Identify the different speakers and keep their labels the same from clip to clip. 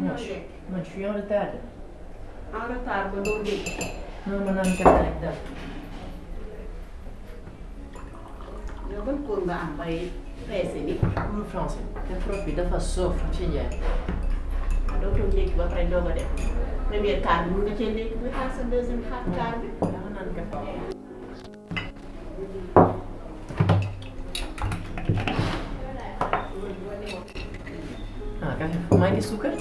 Speaker 1: Moi, je suis en retard.
Speaker 2: En retard ba doo dégg.
Speaker 1: Non, ma naan kat rek dal.
Speaker 2: yow ban cours nga am bay français bi.
Speaker 1: Cours français. te prof bi dafa soof monsieur Ndiaye.
Speaker 2: doo ko ndékki ba pare doo ko def première quart bi mun nga cee ndékki ba xaar sa deuxième quart bi.
Speaker 1: dama naan kat. ah kay maa ngi suukar.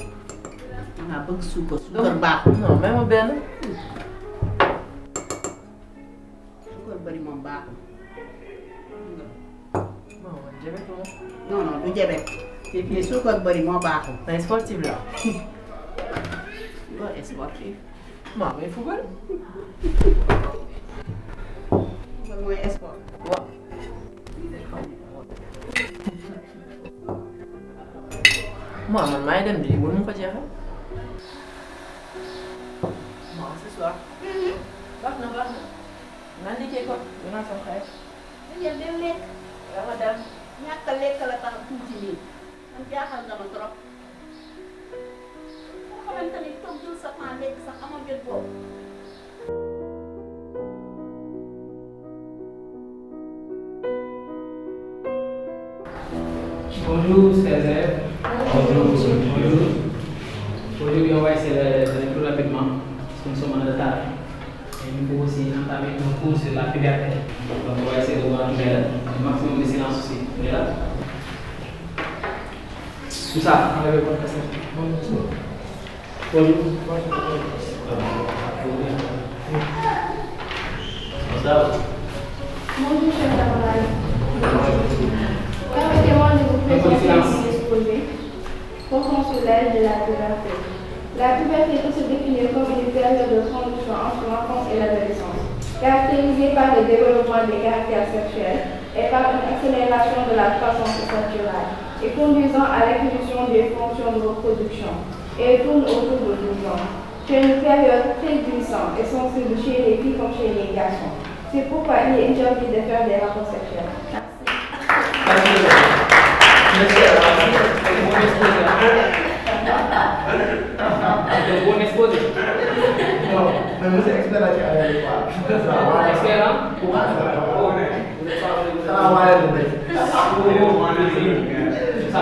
Speaker 2: dangaa bëgg suukar baaxul.
Speaker 1: non même benn.
Speaker 2: suukar bëri moom baaxul.
Speaker 1: non man jabet moom.
Speaker 2: non du jabet. te suukar bëri moo baaxul.
Speaker 1: mais sportif la.
Speaker 2: doo sportif.
Speaker 1: maa may football.
Speaker 2: football mooy sport.
Speaker 1: waaw. man maay dem di mënu ko jeexal. non ce soir. baax na. naa liggéey ko dinaa sama xarit.
Speaker 2: dañuy dem lekk.
Speaker 1: dama dem.
Speaker 2: ñàkk a lekk la tax tuuti nii. man jaaxal nga ma trop. boo xamante ni toog jël sa temps lekk sax amoo jot boobu.
Speaker 3: Bonjour, chers élèves. Bonjour. Aujourd'hui, on va essayer d'aller plus rapidement parce que nous sommes en retard. Et il faut aussi entamer nos cours sur la puberté. Donc, on va essayer de voir le maximum de silence aussi. On est là? Tout ça, enlevez votre cassette. Bonjour.
Speaker 4: Bonjour, chers camarades. Permettez-moi de vous présenter mon exposé portant sur l'âge de la puberté. La puberté peut se définir comme une période de transition entre l'enfance et l'adolescence, caractérisée par le développement des caractères sexuels et par une accélération de la croissance sexuelle et conduisant à l'acquisition des fonctions de reproduction et tourne autour de 12 ans. C'est une période très glissante et sensible chez les filles comme chez les garçons. C'est pourquoi il est interdit de faire des rapports sexuels.
Speaker 3: Bon exposé.
Speaker 5: Non, mais vous êtes expert là-dessus avec moi.
Speaker 3: Expert, hein?
Speaker 5: Ça va aller de
Speaker 3: Ça.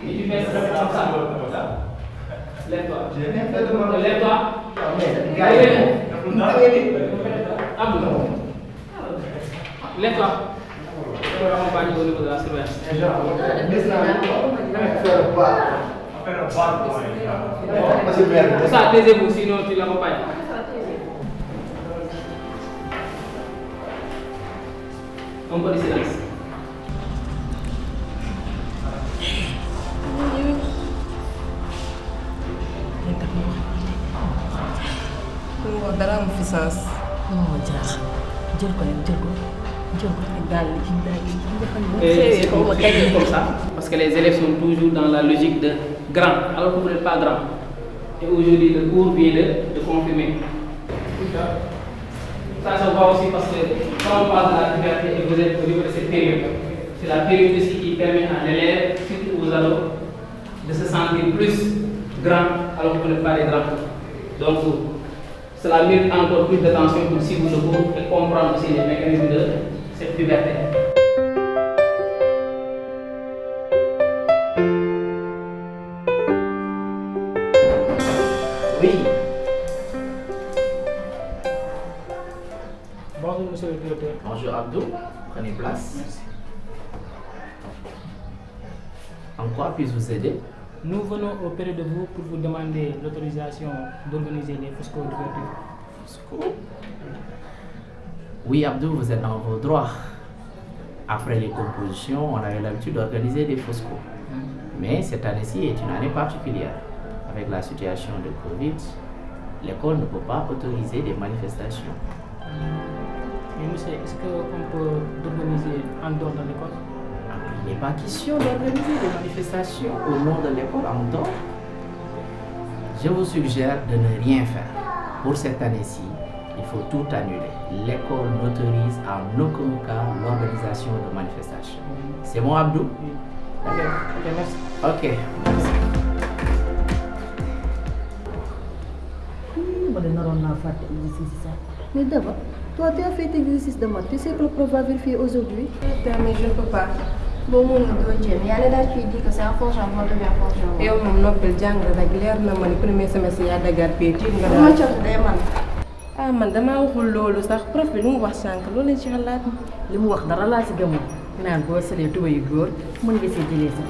Speaker 3: Et tu fais ça comme ça. Lève-toi.
Speaker 5: J'ai rien fait de mal.
Speaker 3: Lève-toi.
Speaker 5: Mais, gars, vous m'avez
Speaker 3: Abdou. Lève-toi. Je vais accompagner au niveau de la surveillance. Ça, taisez-vous, sinon tu l'accompagnes. Un peu de silence.
Speaker 6: dara am fi sens.
Speaker 1: non jaax jël ko daal
Speaker 3: Et c'est comme ça, parce que les élèves sont toujours dans la logique de grand, alors que vous n'êtes pas grand. Et aujourd'hui, le cours vient de confirmer. Ça se voit aussi parce que quand on parle de la puberté et vous êtes au niveau de cette période, c'est la période aussi qui permet à l'élève, surtout aux ados, de se sentir plus grand alors que vous n'êtes pas des grands. Donc, cela mérite encore plus d'attention pour suivre le cours et comprendre aussi les mécanismes de cette puberté.
Speaker 1: oui.
Speaker 3: Bonjour, monsieur le directeur.
Speaker 7: Bonjour Abdou, prenez place. En quoi puis-je vous aider?
Speaker 3: Nous venons auprès de vous pour vous demander l'autorisation d'organiser les FOSCO d'ouverture.
Speaker 7: FOSCO? Oui Abdou, vous êtes dans vos droits. Après les compositions, on avait l'habitude d'organiser des FOSCO. Mais cette année-ci est une année particulière. Avec la situation de Covid, l'école ne peut pas autoriser des manifestations.
Speaker 3: Mais monsieur, est-ce qu'on peut l'organiser en dehors de l'école?
Speaker 7: Il n'est pas question d'organiser des manifestations au nom de l'école en dehors. Je vous suggère de ne rien faire. Pour cette année-ci, il faut tout annuler. L'école n'autorise en aucun cas l'organisation de manifestations. C'est bon, Abdou?
Speaker 3: Ok, merci.
Speaker 7: Ok, merci.
Speaker 2: ma ne naroon naa fàtte exercice sax.
Speaker 8: Mais d'abord, toi, tu as fait tes exercices de maths. Tu sais que le prof va vérifier aujourd'hui.
Speaker 4: Mais je ne peux pas. Bon, mon dossier, il y a des dates qui disent que c'est un fonction, moi, de bien fonction.
Speaker 6: yow moom noppil jàng rek leer na ma ni premier semestre yaa dagaat pee tiit nga
Speaker 4: Comment
Speaker 6: daal.
Speaker 4: tu as fait, man?
Speaker 6: ah man damaa waxul loolu sax prof bi lu mu wax sànq loolu lañ ci xalaat.
Speaker 2: li mu wax dara laa si gëmul naan boo solee tuba yu góor mën nga see jëlee sa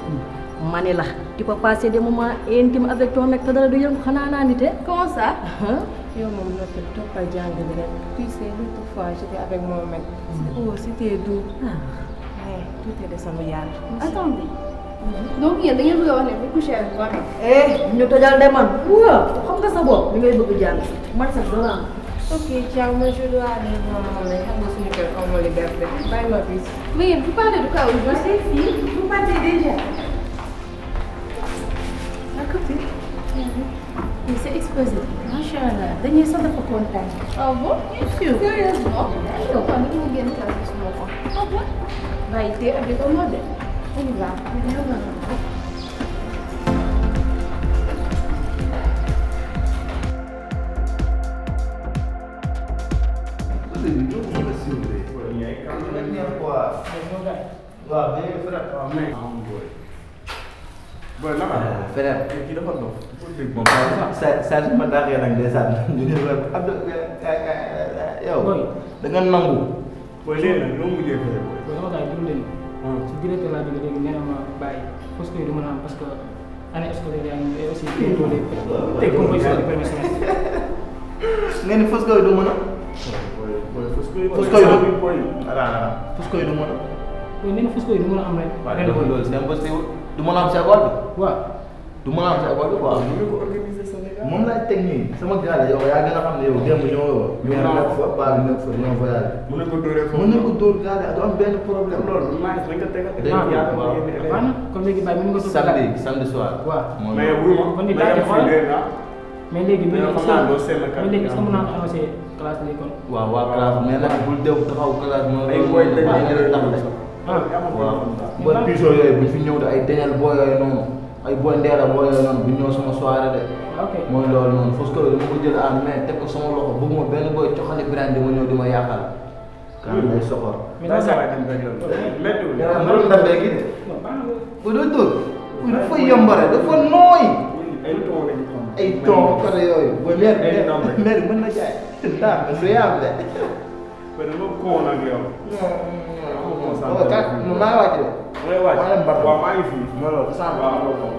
Speaker 2: ma ne la tu peux passer des moments intimes avec ton mec te dara du yëngu xanaa naa nite.
Speaker 4: Comment ça?
Speaker 6: yow moom noppil toppal jàng bi rek. tu sais l'autre fois j'étais avec mon mec. oh c'était doux. mais tout est de sama yàlla.
Speaker 4: Attendez. Donc, il y a des gens qui ont couché avec moi.
Speaker 2: ñu tojal de man waaw xam nga sa bopp li ngay bëgg jàng man sax doo am.
Speaker 6: ok Thiam moi je dois aller voir mon mec xam nga suñu kër amoo liberté bàyyi ma bis.
Speaker 4: Mais vous parlez de quoi aujourd'hui?
Speaker 6: vous partez déjà.
Speaker 4: Ma copine. Il s'est exposé. Machallah. Dernier soir, dafa content. Ah bon? Bien sûr. Sérieusement? Donc, on est bien classe sur mon compte. Ah bon? Bah, il était avec un modèle. On y va.
Speaker 5: Frère, kii dafa dof. Moom saa si ma daaxee nag ndeysaan ñu ne la Abdou yow da nga nangu.
Speaker 3: Booy léegi nag loo mujjee fële. Booy sama gars yi dund leen. Si directeur laa jógee léegi nee na ma bàyyi parce que du mën a am parce que année scolaire yaa ngi aussi bientôt les compositions du premier semestre.
Speaker 5: Nga ni fausse du mën a. fausse du mën a.
Speaker 3: Booy nee na fausse du mën a am rek.
Speaker 5: waaw loolu c'est impossible du mën a am si école bi.
Speaker 3: waaw.
Speaker 5: du mën a am si école bi quoi. moom laay teg nii sama gars yow yaa gën a xam ne yow démb ñoo nekk fa baa bi nekk fa ñoo voyagé.
Speaker 3: mën nañu ko dóoree foofu
Speaker 5: mën nañu ko dóor gars du am benn problème loolu.
Speaker 3: maa ngi ko tegal.
Speaker 5: waaw
Speaker 3: kon léegi bàyyi mën nga ko.
Speaker 5: samedi soir.
Speaker 3: waaw
Speaker 5: mais
Speaker 3: kon ni bàyyi xool mais léegi mais léegi est-ce que mën naa ko annoncé classe bi kon.
Speaker 5: waaw waa classe mais nag bul dew taxaw classe moom. ay booy dañuy taxaw. waaw booy piso yooyu bu fi ñëw de ay deñal booy yooyu noonu ay booy ndeela booy yooyu noonu bu ñëw sama soirée de.
Speaker 3: ok
Speaker 5: mooy loolu noonu fausse que dama ko jël en main teg ko sama loxo bëgguma benn booy coxali brand di ma ñëw di ma yàqal. kan day soxor.
Speaker 3: mais daal saa waay dem rek la.
Speaker 5: loolu ndambee gi de. bu doo dóor bu dafa yombare dafa nooy. ay ton côté yooyu. booy maire mën na jaay. daa du yaam de. maa wàcc de.
Speaker 3: waaw maa ngi fi.
Speaker 5: loolu sànq.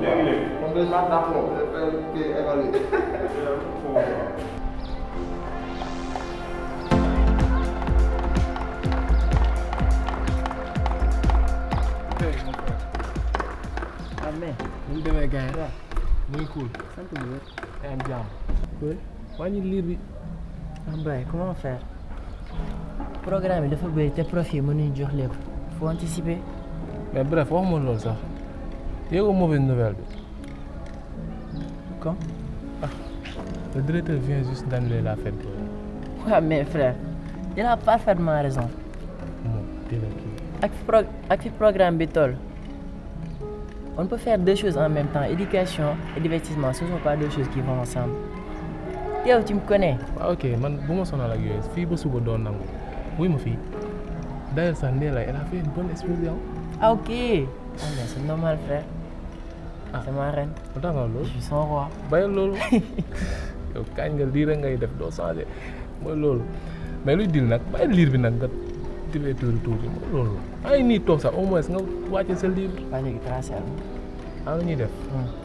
Speaker 3: léegi-léegi.
Speaker 5: moom dañ maa dàq moom kii école yi.
Speaker 2: Amen.
Speaker 9: ñu demee gars yi muy cool.
Speaker 2: sant bu wér.
Speaker 9: yaa ngi jàmm. cool wàññi liir bi.
Speaker 2: ah Baye comment faire. programme bi dafa bëri te profit mënuñ jox lépp. faut anticiper.
Speaker 9: mais bref waxuma loolu sax yéego mauvaise nouvelle bi.
Speaker 2: Quand?
Speaker 9: Le directeur vient juste d'annuler la fête.
Speaker 2: Ouais, mais frère, il a parfaitement raison. Avec le programme Bitol, on peut faire deux choses en même temps. Éducation et divertissement, ce ne sont pas deux choses qui vont ensemble. Théo, tu me connais.
Speaker 9: Ah, ok, man, bu ma sonal ak yooyu fii ba suba doon nangu wuy ma fii d'ailleurs sax Ndéla elle a fait une bonne expérience.
Speaker 2: Ah, ok. Ah, mais c'est normal, frère. Ah. C'est ma reine.
Speaker 9: lu tax nga loolu.
Speaker 2: Je suis son roi.
Speaker 9: bàyyil loolu yow kañ nga lii rek ngay def doo changé mooy loolu mais luy dil nag bàyyi liir bi nag nga tifee tuuti mooy loolu ay nii toog sax au moins nga wàcce sa livre.
Speaker 2: waa léegi tracé am.
Speaker 9: am na ñuy def.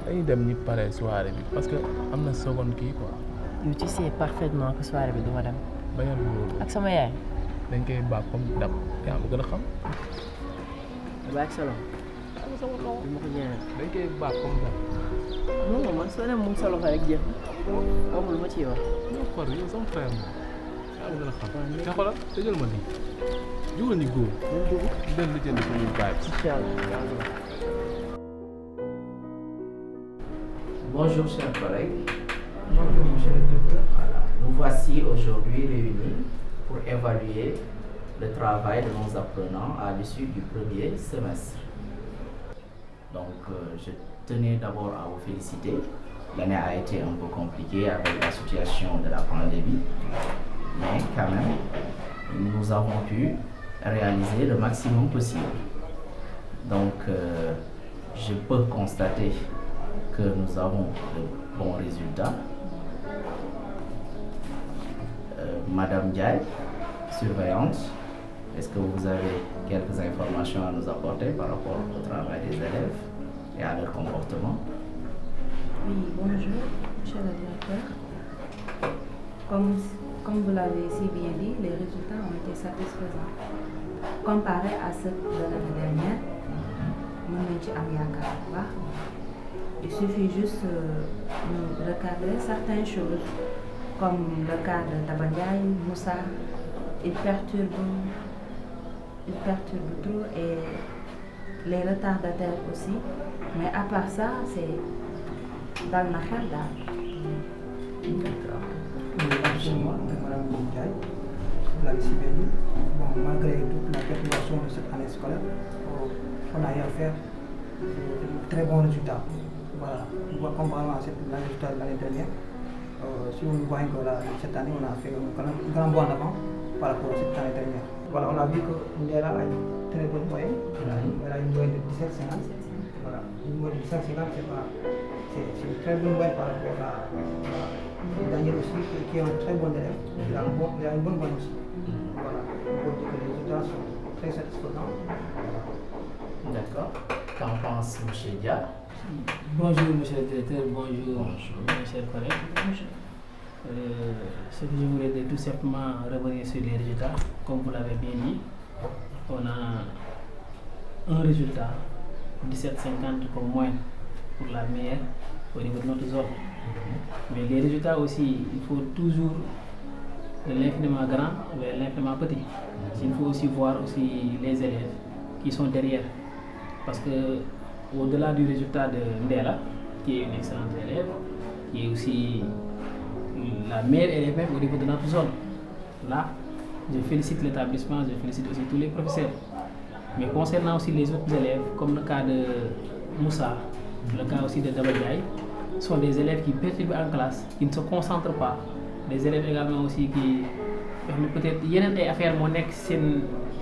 Speaker 9: dañuy dem ñi pare soirée bi parce que am na seconde kii quoi.
Speaker 2: yow tu sais parfaitement que soirée bi du ma dem.
Speaker 9: bàyyil loolu.
Speaker 2: ak sama yaay.
Speaker 9: dañ koy baax comme dab yaa ma gën a xam.
Speaker 2: ba ak solo. bi ma ko ñëwee.
Speaker 9: dañ koy baax comme dab.
Speaker 2: non man soo dem mu ngi sa loxo rek jeex na amul ma ciy wax.
Speaker 9: non par yow sama frère ma yaa ma gën a xam. te xoolal tëjal ma lii jugal ñu góor. dem li jënd ko ñuy bàyyi.
Speaker 2: incha allah.
Speaker 7: Bonjour chers collègues. Bonjour monsieur le directeur. Voilà. Nous voici aujourd'hui réunis pour évaluer le travail de nos apprenants à l'issue du premier semestre. Donc, je tenais d'abord à vous féliciter. L'année a été un peu compliquée avec la situation de la pandémie, mais quand même, nous avons pu réaliser le maximum possible. Donc, je peux constater que nous avons de bons résultats. Madame Ndiaye, surveillante, est-ce que vous avez quelques informations à nous apporter par rapport au travail des élèves et à leur comportement?
Speaker 10: Oui, bonjour, monsieur le directeur. Comme vous l'avez si bien dit, les résultats ont été satisfaisants. Comparé à ceux de l'année dernière, il suffit juste de recadrer certaines choses, comme le cas de Tabandiaï, Moussa, il perturbe trop et les retardataires aussi. Mais à part ça, c'est dans la fin là.
Speaker 11: Absolument, Madame Ndiaye, vous l'avez si bien dit. Bon, malgré toute la perturbation de cette année scolaire, on a eu à faire de très bons résultats. Voilà, on voit comparément à les résultats de l'année dernière. Si on voit que cette année, on a fait un grand bond en avant par rapport à cette année dernière. Voilà, on a vu que Ndella a une très bonne moyenne. Elle a une moyenne de 17,50. Voilà, une moyenne de 17,50, c'est une très bonne moyenne par rapport à Daniel aussi, qui est un très bon élève. Il a une bonne moyenne aussi. Voilà, on peut dire que les résultats sont très satisfaisants.
Speaker 7: D'accord. Qu'en pense M. Dia?
Speaker 3: Bonjour monsieur le directeur, bonjour mes chers collègues. Ce que je voulais dire, tout simplement revenir sur les résultats. Comme vous l'avez bien dit, on a un résultat 17,50 comme moyenne pour la meilleure au niveau de notre zone. Mais les résultats aussi, il faut toujours de l'infiniment grand vers l'infiniment petit. Il faut aussi voir aussi les élèves qui sont derrière. Parce que au-delà du résultat de Ndella, qui est une excellente élève, qui est aussi la meilleure élève même au niveau de notre zone. Là, je félicite l'établissement, je félicite aussi tous les professeurs. Mais concernant aussi les autres élèves, comme le cas de Moussa, le cas aussi de Dabadjaï, sont des élèves qui perturbent en classe, qui ne se concentrent pas. Des élèves également aussi qui peut-être yeneen ay affaire moo nekk ci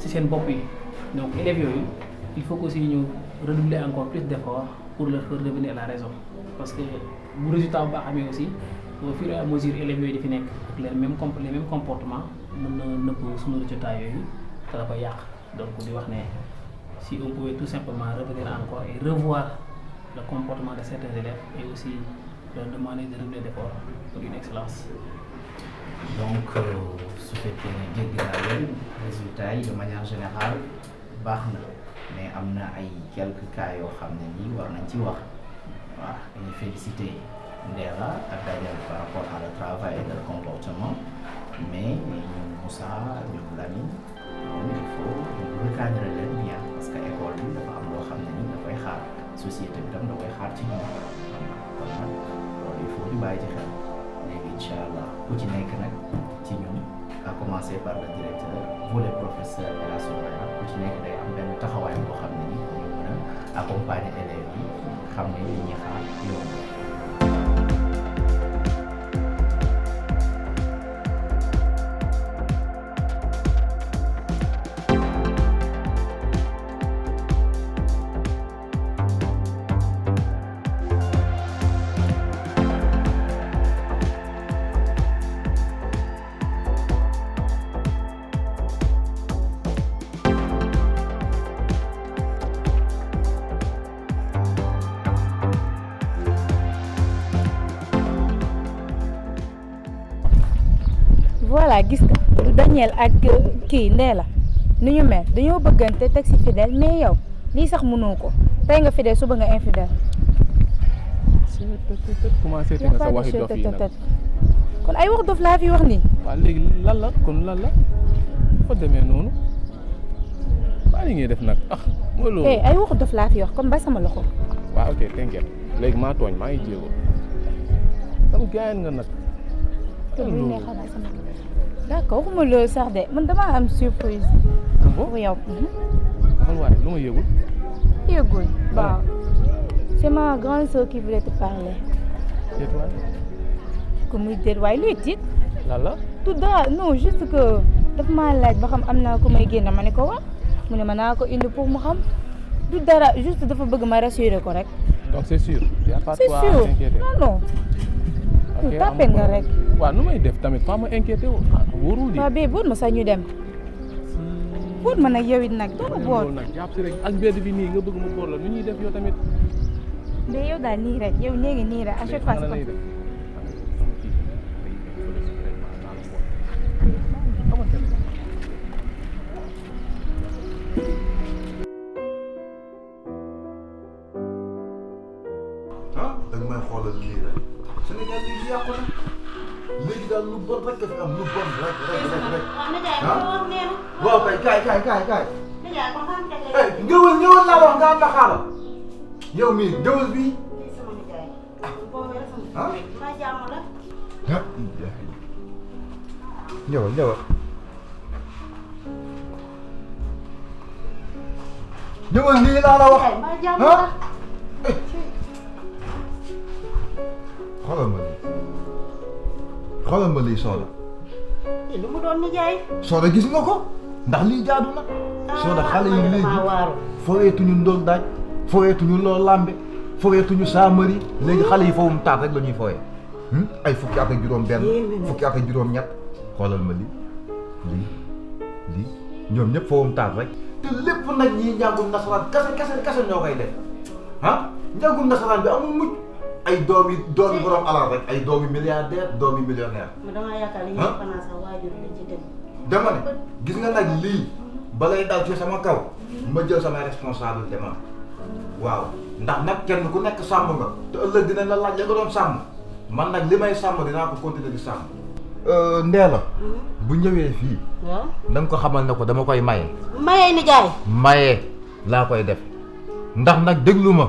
Speaker 3: seen bopp yi. Donc élèves yooyu, il faut aussi ñu redoubler encore plus d'efforts pour leur faire revenir à la raison. Parce que bu résultat bu baax amee aussi, au fur et à mesure élèves yooyu di fi nekk ak les mêmes comportements mën na nëbb suñu résultat yooyu te da koy yàq. Donc di wax ne si on pouvait tout simplement revenir encore et revoir le comportement de certains élèves et aussi leur demander de redoubler d'efforts pour une excellence.
Speaker 7: Donc, su fekkee ne dégg naa leen résultats yi de manière générale baax na mais am na ay quelques cas yoo xam ne nii war nañ ci wax waaw dañuy féliciter Ndella ak Daniel par rapport à leur travail et leur comportement mais Moussa ñoom Lamine moom il faut recadrer leen bien parce que école bi dafa am loo xam ne nii dafay xaar société bi tam da koy xaar ci ñoom kon nag loolu il faut ñu bàyyi ci xel léegi incha allah ku ci nekk nag ci ñun à commencer par le directeur vous les professeurs et la surveillance ku ci nekk day am benn taxawaay boo xam ne nii ñu mën a accompagner élèves yi xam ne li ñuy xaar yoon.
Speaker 12: voilà gis nga du Daniel ak kii Ndella ni ñu mel dañoo bëggante teg si fidèle mais yow lii sax mënoo ko tey nga fidèle suba nga infidèle.
Speaker 9: commencé te nga sa waxi dof yi nag
Speaker 12: kon ay wax dof laa fi wax nii.
Speaker 9: waaw léegi lan la kon lan la fa demee noonu baa li ngay def nag mooy loolu.
Speaker 12: ay wax dof laa fi wax kon bay sama loxo.
Speaker 9: waaw ok t'inquiète léegi maa tooñ maa ngi jéego sama gaañ nga nag.
Speaker 12: d'accord waxuma loolu sax de man damaa am surprise.
Speaker 9: pour
Speaker 12: yow.
Speaker 9: xamal waaye lu ma yëgul.
Speaker 12: yëgul waaw C'est ma grande sœur qui voulait te parler.
Speaker 9: Et toi?
Speaker 12: Comme il dit, ouais, lui, dit.
Speaker 9: Lala?
Speaker 12: Tout dara, non, juste que dafa maa laaj ba xam am naa ku may génn ma ne ko wax mu ne ma naa ko indi pour mu xam du dara juste dafa bëgg ma rassurer ko rek.
Speaker 9: Donc c'est sûr. Y a pas de
Speaker 12: C'est
Speaker 9: quoi
Speaker 12: sûr.
Speaker 9: s'inquiéter.
Speaker 12: Non.
Speaker 9: Ok,
Speaker 12: Tapé nga rek.
Speaker 9: waaw nu may def tamit pas ma inquiété wu. Wóorul di.
Speaker 12: Waaw bee boot ma sax ñu dem. Boot ma nag yow it nag doo ma boot.
Speaker 9: loolu nag jàpp si rek ak mbedd bi nii nga bëgg mu boot la nu ñuy def yow tamit.
Speaker 12: Mais yow daal nii rek yow léegi nii rek à chaque fois.
Speaker 5: ah danga may xoolal lii rek Sénégal lii si yàqu na léegi daal lu bon rek fi am lu bon rek. ah waaw kay kaay. ñëwal laa wax nga am na xaaral yow mii ñëwal bii. ah. ñëwal. ñëwal lii laa la wax ah. xoolal ma lii Soda.
Speaker 10: lu mu doon nijaay.
Speaker 5: Soda gis nga ko ndax lii jaadu na. Soda xale yi léegi foweetuñu ndool daaj foweetuñu loo lambe foweetuñu saamari léegi xale yi fowum taat rek la ñuy fowee ay fukki at ak juróom benn fukki at ak juróom ñett xoolal ma lii ñoom ñëpp fowum taat rek te lépp nag ñii njàngum nasaraan kase ñoo koy def ah njàngum nasaraan bi amul mujj ay doomi borom alal rek ay doomi milliardaire doomi millionnaire.
Speaker 10: ma damaa yaakaar li ñu fanaan sa waajur dañ ci dem.
Speaker 5: dama ne gis nga nag lii balay dal ci sama kaw ma jël sama responsabilité man waaw ndax nag kenn ku nekk sàmm nga te ëllëg dina la laaj la nga doon sàmm man nag li may sàmm dinaa ko continuer di sàmm. Ndéla bu ñëwee fii.
Speaker 10: waaw
Speaker 5: na nga ko xamal ne ko dama koy maye.
Speaker 10: maye nijaay.
Speaker 5: maye laa koy def ndax nag déglu ma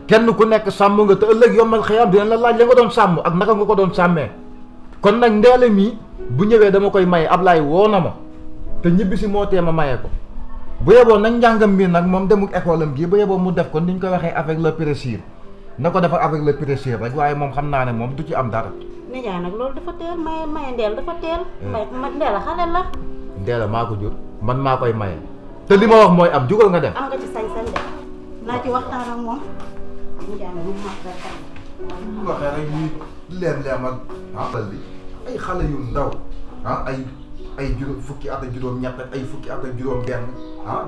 Speaker 5: kenn ku nekk sàmm nga te ëllëg yombal xëyam dina la laaj la nga doon sàmm ak naka nga ko doon sàmmee kon nag Ndéla mii bu ñëwee dama koy maye Ablaye woo na ma te ñibbi si moo tee ma maye ko bu yeboo nag njàngam mi nag moom demuk école am gii bu yeboo mu def ko ni ñu koy waxee avec le plaisir na ko defar avec le plaisir rek waaye moom xam naa ne moom du ci am dara.
Speaker 10: nijaay nag loolu dafa teel maye Ndéla dafa teel. Ndéla xale la.
Speaker 5: Ndéla maa ko jur man maa koy maye te li ma wax mooy am jugal nga dem.
Speaker 10: am nga ci sañ-sañ de naa ci waxtaan ak moom. nijaay nag mu mat rek.
Speaker 5: bu waxee rek ñuy leem ak xalal bi ay xale yu ndaw ay juróom fukki at ak juróom ñett ak ay fukki at ak juróom benn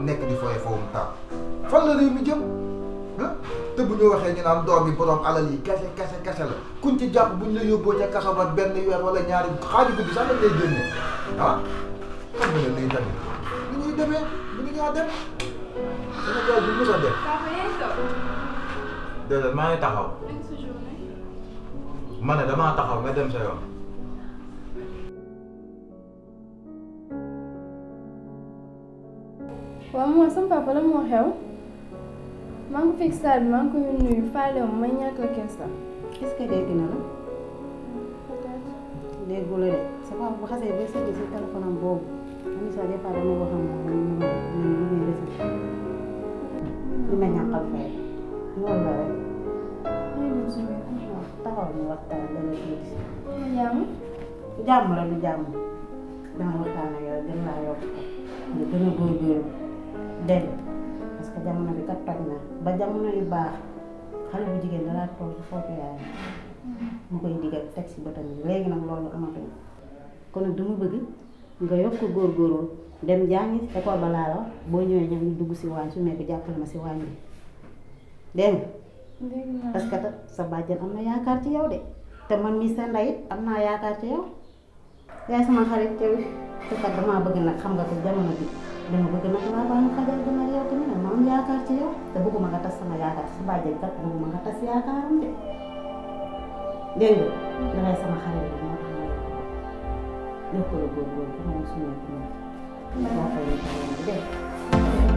Speaker 5: nekk di fooye foofu taal fan la réew mi jëm te bu ñu waxee ñu naan doom yi borom alal yi kese la kuñ ci jàpp buñ la yóbboo ca kaso ba benn weer wala ñaari xaaju guddi sax lañ lay génne xam nga ne lii tamit lu ñuy demee bu ñu ñaa dem Sénégal bi mos a dem déedéet maa ngi taxaw ma ne damaa taxaw nga dem sa yoon.
Speaker 4: waaw moom sama papa la moo xew maa ngi fekk stade bi maa ngi koy nuyu faale ma may ñàkk a kees la.
Speaker 10: est-ce que dégg na la. déggu la de sa papa bu xasee ba sëgg si téléphone am boobu man sax des fois damay wax ak moom li ma ñàkkal fay loolu la rek. taxaw ñu waxtaan dana tuuti. jàmm la du jàmm dama waxtaan ak yow gën laa yokk nga gën a góorgóorlu dégg parce que jamono bi kat toj na ba jamono yu baax xale bu jigéen dalaa toog ci foofu yaayam mu koy digal teg si bëtam yi léegi nag loolu amatul kon nag dama bëgg nga yokk góorgóorlu dem jàngi école ba laa la wax boo ñëwee ñoom ñu dugg si waañ su nekk jàppale ma si waañ bi dégg nga parce que sa bàjjen am na yaakaar ci yow de te man mii sa ndey it am naa yaakaar ci yow yaay sama xarit te kat damaa bëgg nag xam nga ko jamono bi dama bëgg nag laa baax na xajal bi nag yow tamit ma am yaakaar ci yow te bëgguma nga tas sama yaakaar sa bàjjen kat bëgguma nga tas yaakaaram de dégg nga dangay sama xarit bi moo tax ma yokk la góorgóorlu xam nga suñu moo koy dégg